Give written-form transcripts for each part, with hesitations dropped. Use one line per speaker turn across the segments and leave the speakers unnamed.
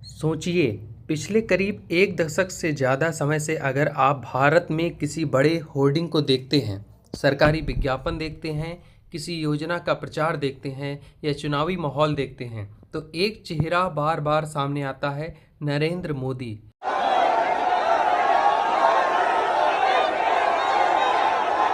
सोचिए, पिछले करीब एक दशक से ज़्यादा समय से अगर आप भारत में किसी बड़े होर्डिंग को देखते हैं, सरकारी विज्ञापन देखते हैं, किसी योजना का प्रचार देखते हैं या चुनावी माहौल देखते हैं, तो एक चेहरा बार बार सामने आता है, नरेंद्र मोदी।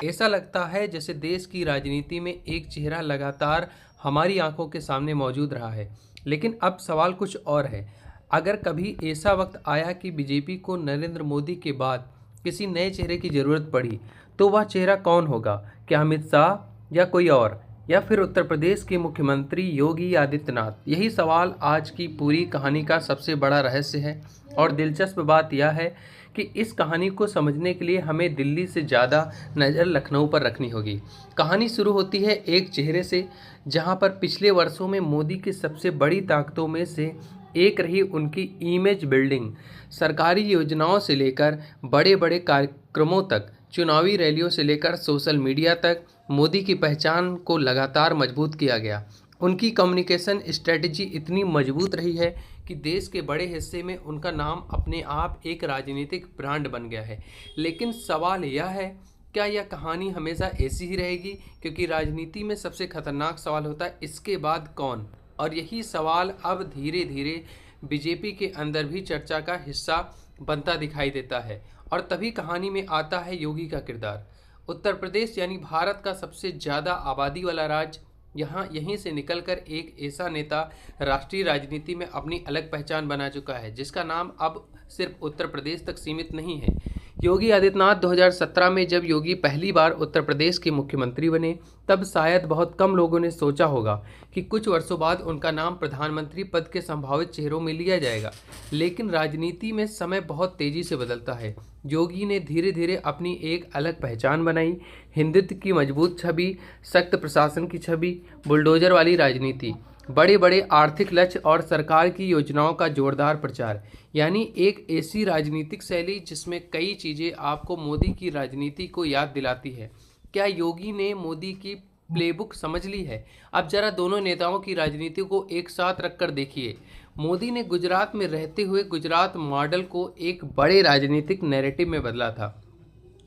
ऐसा लगता है जैसे देश की राजनीति में एक चेहरा लगातार हमारी आंखों के सामने मौजूद रहा है। लेकिन अब सवाल कुछ और है। अगर कभी ऐसा वक्त आया कि बीजेपी को नरेंद्र मोदी के बाद किसी नए चेहरे की ज़रूरत पड़ी, तो वह चेहरा कौन होगा? क्या अमित शाह या कोई और, या फिर उत्तर प्रदेश के मुख्यमंत्री योगी आदित्यनाथ? यही सवाल आज की पूरी कहानी का सबसे बड़ा रहस्य है। और दिलचस्प बात यह है कि इस कहानी को समझने के लिए हमें दिल्ली से ज़्यादा नज़र लखनऊ पर रखनी होगी। कहानी शुरू होती है एक चेहरे से, जहां पर पिछले वर्षों में मोदी की सबसे बड़ी ताकतों में से एक रही उनकी इमेज बिल्डिंग। सरकारी योजनाओं से लेकर बड़े बड़े कार्यक्रमों तक, चुनावी रैलियों से लेकर सोशल मीडिया तक, मोदी की पहचान को लगातार मजबूत किया गया। उनकी कम्युनिकेशन स्ट्रेटजी इतनी मजबूत रही है कि देश के बड़े हिस्से में उनका नाम अपने आप एक राजनीतिक ब्रांड बन गया है। लेकिन सवाल यह है, क्या यह कहानी हमेशा ऐसी ही रहेगी? क्योंकि राजनीति में सबसे खतरनाक सवाल होता है, इसके बाद कौन? और यही सवाल अब धीरे धीरे बीजेपी के अंदर भी चर्चा का हिस्सा बनता दिखाई देता है। और तभी कहानी में आता है योगी का किरदार। उत्तर प्रदेश यानी भारत का सबसे ज़्यादा आबादी वाला राज्य, यहीं से निकलकर एक ऐसा नेता राष्ट्रीय राजनीति में अपनी अलग पहचान बना चुका है, जिसका नाम अब सिर्फ उत्तर प्रदेश तक सीमित नहीं है। योगी आदित्यनाथ 2017 में जब योगी पहली बार उत्तर प्रदेश के मुख्यमंत्री बने, तब शायद बहुत कम लोगों ने सोचा होगा कि कुछ वर्षों बाद उनका नाम प्रधानमंत्री पद के संभावित चेहरों में लिया जाएगा। लेकिन राजनीति में समय बहुत तेजी से बदलता है। योगी ने धीरे धीरे अपनी एक अलग पहचान बनाई। हिंदुत्व की मजबूत छवि, सख्त प्रशासन की छवि, बुलडोजर वाली राजनीति, बड़े बड़े आर्थिक लक्ष्य और सरकार की योजनाओं का जोरदार प्रचार, यानी एक ऐसी राजनीतिक शैली जिसमें कई चीज़ें आपको मोदी की राजनीति को याद दिलाती है। क्या योगी ने मोदी की प्लेबुक समझ ली है? अब जरा दोनों नेताओं की राजनीति को एक साथ रखकर देखिए। मोदी ने गुजरात में रहते हुए गुजरात मॉडल को एक बड़े राजनीतिक नैरेटिव में बदला था।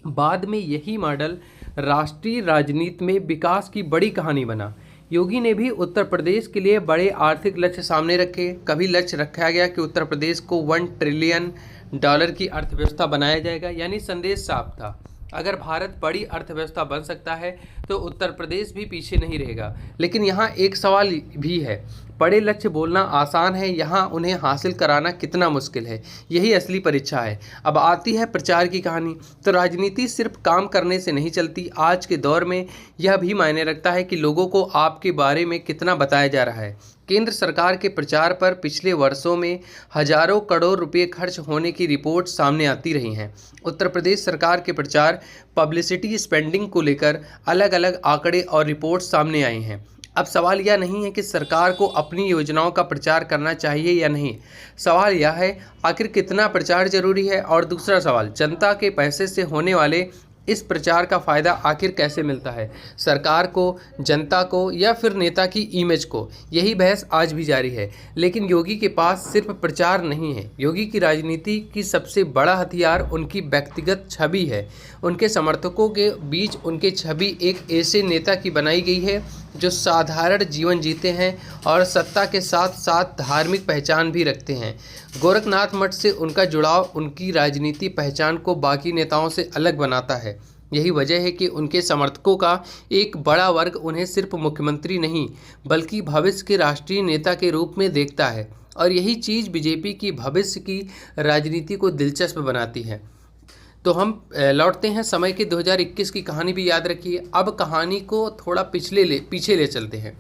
बाद में यही मॉडल राष्ट्रीय राजनीति में विकास की बड़ी कहानी बना। योगी ने भी उत्तर प्रदेश के लिए बड़े आर्थिक लक्ष्य सामने रखे। कभी लक्ष्य रखा गया कि उत्तर प्रदेश को $1 ट्रिलियन की अर्थव्यवस्था बनाया जाएगा, यानी संदेश साफ था, अगर भारत बड़ी अर्थव्यवस्था बन सकता है तो उत्तर प्रदेश भी पीछे नहीं रहेगा। लेकिन यहाँ एक सवाल भी है, बड़े लक्ष्य बोलना आसान है, यहाँ उन्हें हासिल कराना कितना मुश्किल है, यही असली परीक्षा है। अब आती है प्रचार की कहानी। तो राजनीति सिर्फ काम करने से नहीं चलती। आज के दौर में यह भी मायने रखता है कि लोगों को आपके बारे में कितना बताया जा रहा है। केंद्र सरकार के प्रचार पर पिछले वर्षों में हजारों करोड़ रुपए खर्च होने की रिपोर्ट सामने आती रही हैं। उत्तर प्रदेश सरकार के प्रचार पब्लिसिटी स्पेंडिंग को लेकर अलग अलग आंकड़े और रिपोर्ट सामने आए हैं। अब सवाल यह नहीं है कि सरकार को अपनी योजनाओं का प्रचार करना चाहिए या नहीं, सवाल यह है आखिर कितना प्रचार जरूरी है। और दूसरा सवाल, जनता के पैसे से होने वाले इस प्रचार का फ़ायदा आखिर कैसे मिलता है, सरकार को, जनता को, या फिर नेता की इमेज को? यही बहस आज भी जारी है। लेकिन योगी के पास सिर्फ प्रचार नहीं है। योगी की राजनीति की सबसे बड़ा हथियार उनकी व्यक्तिगत छवि है। उनके समर्थकों के बीच उनकी छवि एक ऐसे नेता की बनाई गई है जो साधारण जीवन जीते हैं और सत्ता के साथ साथ धार्मिक पहचान भी रखते हैं। गोरखनाथ मठ से उनका जुड़ाव उनकी राजनीति पहचान को बाकी नेताओं से अलग बनाता है। यही वजह है कि उनके समर्थकों का एक बड़ा वर्ग उन्हें सिर्फ मुख्यमंत्री नहीं बल्कि भविष्य के राष्ट्रीय नेता के रूप में देखता है। और यही चीज़ बीजेपी की भविष्य की राजनीति को दिलचस्प बनाती है। तो हम लौटते हैं समय के 2021 की कहानी भी याद रखिए। अब कहानी को थोड़ा पीछे ले चलते हैं।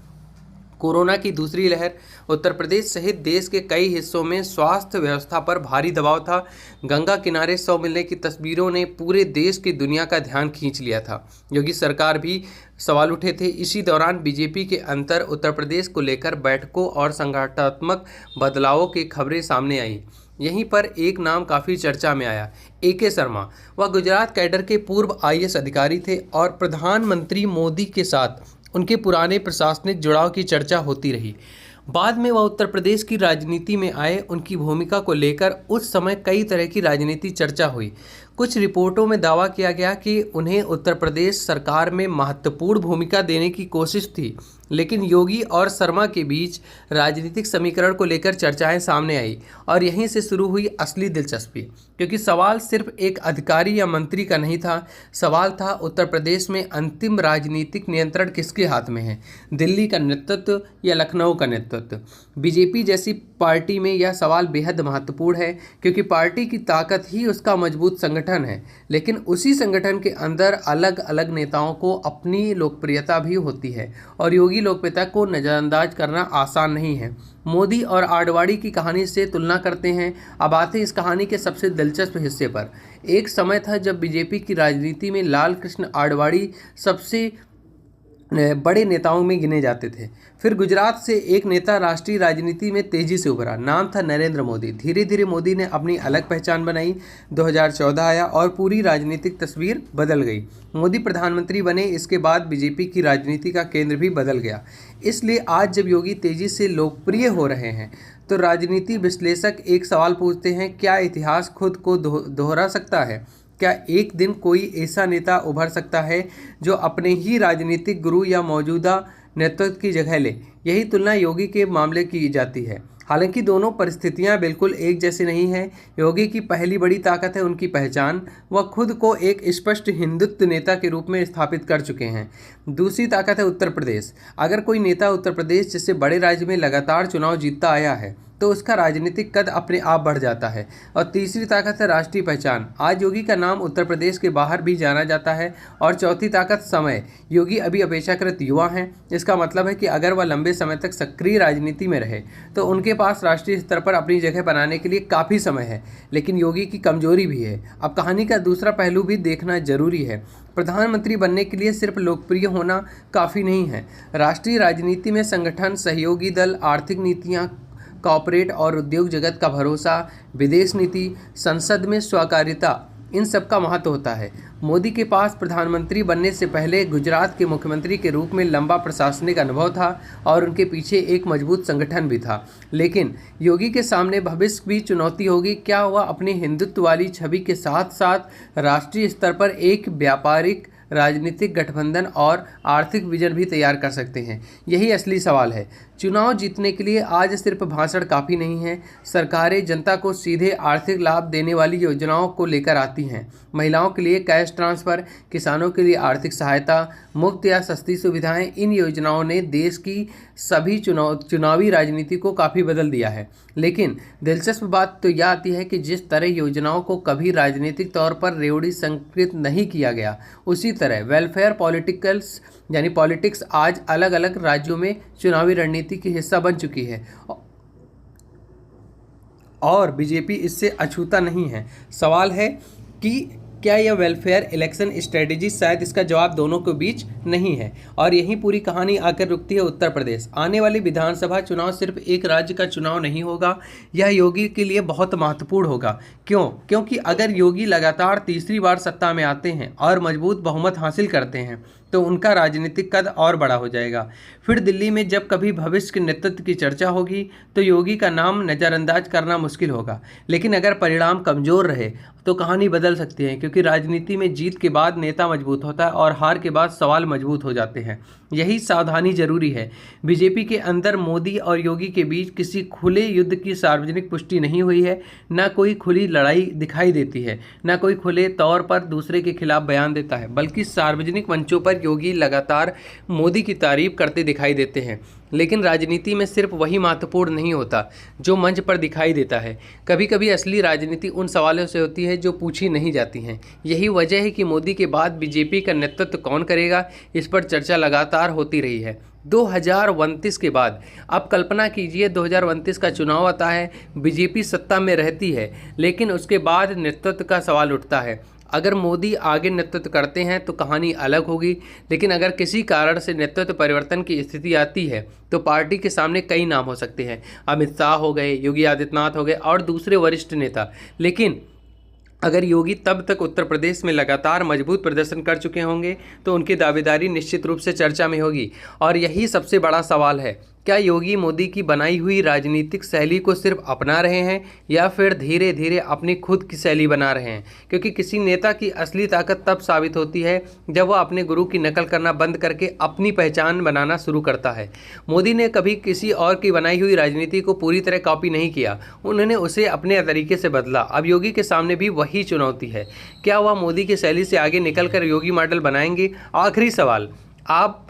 कोरोना की दूसरी लहर, उत्तर प्रदेश सहित देश के कई हिस्सों में स्वास्थ्य व्यवस्था पर भारी दबाव था। गंगा किनारे शव मिलने की तस्वीरों ने पूरे देश की दुनिया का ध्यान खींच लिया था। योगी सरकार भी सवाल उठे थे। इसी दौरान बीजेपी के अंतर उत्तर प्रदेश को लेकर बैठकों और संगठनात्मक बदलावों की खबरें सामने आई। यहीं पर एक नाम काफ़ी चर्चा में आया, AK शर्मा। वह गुजरात कैडर के पूर्व IAS अधिकारी थे और प्रधानमंत्री मोदी के साथ उनके पुराने प्रशासनिक जुड़ाव की चर्चा होती रही। बाद में वह उत्तर प्रदेश की राजनीति में आए। उनकी भूमिका को लेकर उस समय कई तरह की राजनीति चर्चा हुई। कुछ रिपोर्टों में दावा किया गया कि उन्हें उत्तर प्रदेश सरकार में महत्वपूर्ण भूमिका देने की कोशिश थी, लेकिन योगी और शर्मा के बीच राजनीतिक समीकरण को लेकर चर्चाएं सामने आई और यहीं से शुरू हुई असली दिलचस्पी। क्योंकि सवाल सिर्फ एक अधिकारी या मंत्री का नहीं था, सवाल था उत्तर प्रदेश में अंतिम राजनीतिक नियंत्रण किसके हाथ में है, दिल्ली का नेतृत्व या लखनऊ का नेतृत्व। बीजेपी जैसी पार्टी में यह सवाल बेहद महत्वपूर्ण है, क्योंकि पार्टी की ताकत ही उसका मजबूत संगठन है, लेकिन उसी संगठन के अंदर अलग अलग नेताओं को अपनी लोकप्रियता भी होती है और योगी लोकप्रियता को नज़रअंदाज करना आसान नहीं है। मोदी और आडवाणी की कहानी से तुलना करते हैं। अब आते इस कहानी के सबसे दिलचस्प हिस्से पर। एक समय था जब बीजेपी की राजनीति में लाल कृष्ण आडवाणी सबसे बड़े नेताओं में गिने जाते थे। फिर गुजरात से एक नेता राष्ट्रीय राजनीति में तेजी से उभरा, नाम था नरेंद्र मोदी। धीरे धीरे मोदी ने अपनी अलग पहचान बनाई। 2014 आया और पूरी राजनीतिक तस्वीर बदल गई। मोदी प्रधानमंत्री बने, इसके बाद बीजेपी की राजनीति का केंद्र भी बदल गया। इसलिए आज जब योगी तेजी से लोकप्रिय हो रहे हैं तो राजनीति विश्लेषक एक सवाल पूछते हैं, क्या इतिहास खुद को दोहरा सकता है? क्या एक दिन कोई ऐसा नेता उभर सकता है जो अपने ही राजनीतिक गुरु या मौजूदा नेतृत्व की जगह ले? यही तुलना योगी के मामले की जाती है। हालांकि दोनों परिस्थितियां बिल्कुल एक जैसी नहीं हैं। योगी की पहली बड़ी ताकत है उनकी पहचान, वह खुद को एक स्पष्ट हिंदुत्व नेता के रूप में स्थापित कर चुके हैं। दूसरी ताकत है उत्तर प्रदेश। अगर कोई नेता उत्तर प्रदेश जैसे बड़े राज्य में लगातार चुनाव जीतता आया है तो उसका राजनीतिक कद अपने आप बढ़ जाता है। और तीसरी ताकत है राष्ट्रीय पहचान। आज योगी का नाम उत्तर प्रदेश के बाहर भी जाना जाता है। और चौथी ताकत समय। योगी अभी अपेक्षाकृत युवा हैं। इसका मतलब है कि अगर वह लंबे समय तक सक्रिय राजनीति में रहे तो उनके पास राष्ट्रीय स्तर पर अपनी जगह बनाने के लिए काफ़ी समय है। लेकिन योगी की कमजोरी भी है। अब कहानी का दूसरा पहलू भी देखना जरूरी है। प्रधानमंत्री बनने के लिए सिर्फ लोकप्रिय होना काफ़ी नहीं है। राष्ट्रीय राजनीति में संगठन, सहयोगी दल, आर्थिक नीतियाँ, कॉर्पोरेट और उद्योग जगत का भरोसा, विदेश नीति, संसद में सहकारिता, इन सब का महत्व होता है। मोदी के पास प्रधानमंत्री बनने से पहले गुजरात के मुख्यमंत्री के रूप में लंबा प्रशासनिक अनुभव था और उनके पीछे एक मजबूत संगठन भी था। लेकिन योगी के सामने भविष्य भी चुनौती होगी। क्या वह अपनी हिंदुत्व वाली छवि के साथ साथ राष्ट्रीय स्तर पर एक व्यापारिक राजनीतिक गठबंधन और आर्थिक विजन भी तैयार कर सकते हैं? यही असली सवाल है। चुनाव जीतने के लिए आज सिर्फ भाषण काफ़ी नहीं है। सरकारें जनता को सीधे आर्थिक लाभ देने वाली योजनाओं को लेकर आती हैं। महिलाओं के लिए कैश ट्रांसफ़र, किसानों के लिए आर्थिक सहायता, मुफ्त या सस्ती सुविधाएं, इन योजनाओं ने देश की सभी चुनावी राजनीति को काफ़ी बदल दिया है। लेकिन दिलचस्प बात तो यह आती है कि जिस तरह योजनाओं को कभी राजनीतिक तौर पर रेवड़ी संकृत नहीं किया गया, उसी तरह वेलफेयर पॉलिटिक्स आज अलग अलग राज्यों में चुनावी रणनीति की हिस्सा बन चुकी है और बीजेपी इससे अछूता नहीं है। सवाल है कि क्या यह वेलफेयर इलेक्शन स्ट्रेटेजी? शायद इसका जवाब दोनों के बीच नहीं है। और यही पूरी कहानी आकर रुकती है उत्तर प्रदेश। आने वाली विधानसभा चुनाव सिर्फ एक राज्य का चुनाव नहीं होगा, यह योगी के लिए बहुत महत्वपूर्ण होगा। क्यों? क्योंकि अगर योगी लगातार तीसरी बार सत्ता में आते हैं और मजबूत बहुमत हासिल करते हैं तो उनका राजनीतिक कद और बड़ा हो जाएगा। फिर दिल्ली में जब कभी भविष्य के नेतृत्व की चर्चा होगी तो योगी का नाम नज़रअंदाज करना मुश्किल होगा। लेकिन अगर परिणाम कमज़ोर रहे तो कहानी बदल सकती है, क्योंकि राजनीति में जीत के बाद नेता मजबूत होता है और हार के बाद सवाल मजबूत हो जाते हैं। यही सावधानी जरूरी है। बीजेपी के अंदर मोदी और योगी के बीच किसी खुले युद्ध की सार्वजनिक पुष्टि नहीं हुई है। न कोई खुली लड़ाई दिखाई देती है, न कोई खुले तौर पर दूसरे के खिलाफ बयान देता है, बल्कि सार्वजनिक मंचों पर योगी लगातार मोदी की तारीफ करते दिखाई देते हैं। लेकिन राजनीति में सिर्फ वही महत्वपूर्ण नहीं होता जो मंच पर दिखाई देता है। कभी कभी असली राजनीति उन सवालों से होती है जो पूछी नहीं जाती हैं। यही वजह है कि मोदी के बाद बीजेपी का नेतृत्व कौन करेगा, इस पर चर्चा लगातार होती रही है। 2029 के बाद अब कल्पना कीजिए 2029 का चुनाव आता है, बीजेपी सत्ता में रहती है, लेकिन उसके बाद नेतृत्व का सवाल उठता है। अगर मोदी आगे नेतृत्व करते हैं तो कहानी अलग होगी, लेकिन अगर किसी कारण से नेतृत्व परिवर्तन की स्थिति आती है तो पार्टी के सामने कई नाम हो सकते हैं। अमित शाह हो गए, योगी आदित्यनाथ हो गए और दूसरे वरिष्ठ नेता। लेकिन अगर योगी तब तक उत्तर प्रदेश में लगातार मजबूत प्रदर्शन कर चुके होंगे तो उनकी दावेदारी निश्चित रूप से चर्चा में होगी। और यही सबसे बड़ा सवाल है, क्या योगी मोदी की बनाई हुई राजनीतिक शैली को सिर्फ अपना रहे हैं या फिर धीरे धीरे अपनी खुद की शैली बना रहे हैं? क्योंकि किसी नेता की असली ताकत तब साबित होती है जब वह अपने गुरु की नकल करना बंद करके अपनी पहचान बनाना शुरू करता है। मोदी ने कभी किसी और की बनाई हुई राजनीति को पूरी तरह कॉपी नहीं किया, उन्होंने उसे अपने तरीके से बदला। अब योगी के सामने भी वही चुनौती है। क्या वह मोदी की शैली से आगे निकलकर योगी मॉडल बनाएंगे? आखिरी सवाल, आप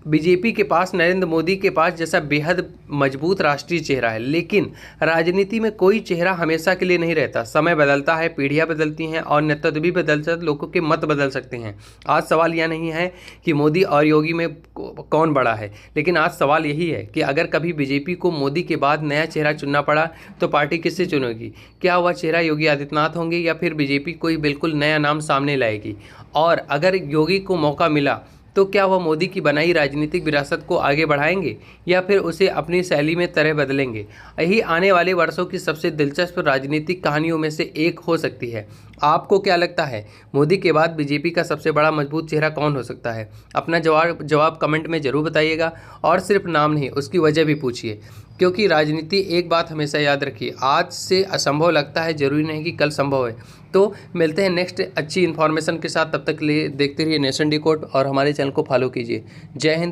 बीजेपी के पास नरेंद्र मोदी के पास जैसा बेहद मजबूत राष्ट्रीय चेहरा है, लेकिन राजनीति में कोई चेहरा हमेशा के लिए नहीं रहता। समय बदलता है, पीढ़ियां बदलती हैं और नेतृत्व भी बदलता है, लोगों के मत बदल सकते हैं। आज सवाल यह नहीं है कि मोदी और योगी में कौन बड़ा है, लेकिन आज सवाल यही है कि अगर कभी बीजेपी को मोदी के बाद नया चेहरा चुनना पड़ा तो पार्टी किससे चुनेगी? क्या वह चेहरा योगी आदित्यनाथ होंगे या फिर बीजेपी कोई बिल्कुल नया नाम सामने लाएगी? और अगर योगी को मौका मिला तो क्या वह मोदी की बनाई राजनीतिक विरासत को आगे बढ़ाएंगे या फिर उसे अपनी शैली में तरह बदलेंगे? यही आने वाले वर्षों की सबसे दिलचस्प राजनीतिक कहानियों में से एक हो सकती है। आपको क्या लगता है, मोदी के बाद बीजेपी का सबसे बड़ा मजबूत चेहरा कौन हो सकता है? अपना जवाब कमेंट में ज़रूर बताइएगा और सिर्फ नाम नहीं, उसकी वजह भी पूछिए। क्योंकि राजनीति, एक बात हमेशा याद रखिए, आज से असंभव लगता है, जरूरी नहीं कि कल संभव है। तो मिलते हैं नेक्स्ट अच्छी इन्फॉर्मेशन के साथ, तब तक के लिए देखते रहिए नेशन डिकोड और हमारे चैनल को फॉलो कीजिए। जय हिंद।